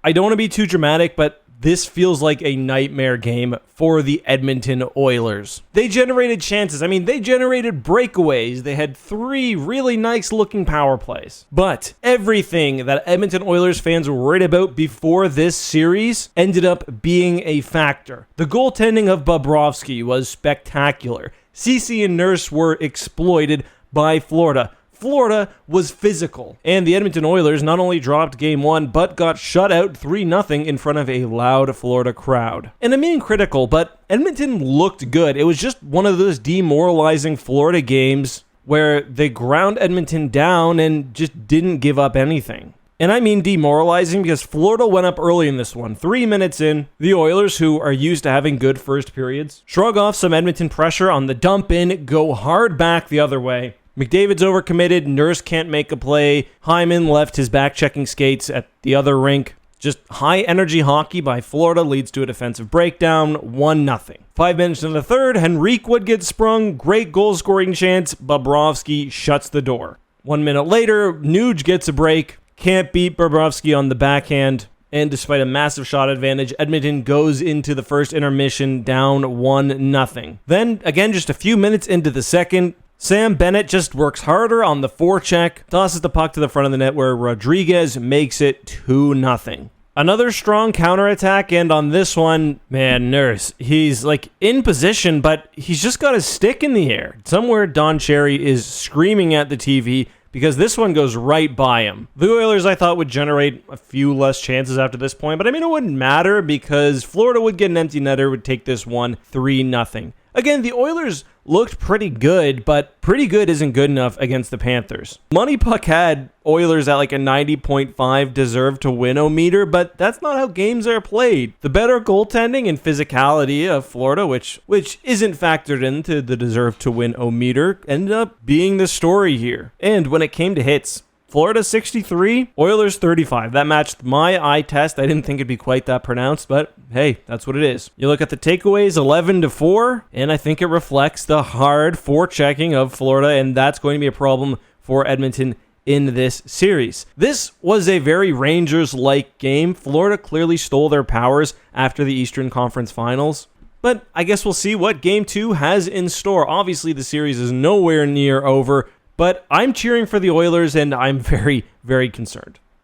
I don't want to be too dramatic, but this feels like a nightmare game for the Edmonton Oilers. They generated chances. I mean, they generated breakaways. They had 3 really nice looking power plays. But everything that Edmonton Oilers fans were worried about before this series ended up being a factor. The goaltending of Bobrovsky was spectacular. Ceci and Nurse were exploited by Florida. Florida was physical, and the Edmonton Oilers not only dropped Game 1, but got shut out 3-0 in front of a loud Florida crowd. And I'm being critical, but Edmonton looked good. It was just one of those demoralizing Florida games where they ground Edmonton down and just didn't give up anything. And I mean demoralizing because Florida went up early in this one. 3 minutes in, the Oilers, who are used to having good first periods, shrug off some Edmonton pressure on the dump in, go hard back the other way. McDavid's overcommitted, Nurse can't make a play, Hyman left his back-checking skates at the other rink. Just high-energy hockey by Florida leads to a defensive breakdown, 1-0. 5 minutes in the third, Henrique would get sprung, great goal-scoring chance, Bobrovsky shuts the door. 1 minute later, Nuge gets a break, can't beat Bobrovsky on the backhand, and despite a massive shot advantage, Edmonton goes into the first intermission down 1-0. Then, again, just a few minutes into the second, Sam Bennett just works harder on the forecheck, tosses the puck to the front of the net where Rodriguez makes it 2-0. Another strong counterattack, and on this one, man, Nurse, he's like in position, but he's just got his stick in the air. Somewhere Don Cherry is screaming at the TV because this one goes right by him. The Oilers, I thought, would generate a few less chances after this point, but I mean, it wouldn't matter because Florida would get an empty netter, would take this one 3-0. Again, the Oilers looked pretty good, but pretty good isn't good enough against the Panthers. Money Puck had Oilers at like a 90.5 deserve to win-o-meter, but that's not how games are played. The better goaltending and physicality of Florida, which isn't factored into the deserve to win-o-meter, ended up being the story here. And when it came to hits, Florida 63, Oilers 35. That matched my eye test. I didn't think it'd be quite that pronounced, but hey, that's what it is. You look at the takeaways, 11-4, and I think it reflects the hard forechecking of Florida, and that's going to be a problem for Edmonton in this series. This was a very Rangers-like game. Florida clearly stole their powers after the Eastern Conference Finals. But I guess we'll see what Game 2 has in store. Obviously, the series is nowhere near over, but I'm cheering for the Oilers, and I'm very, very concerned.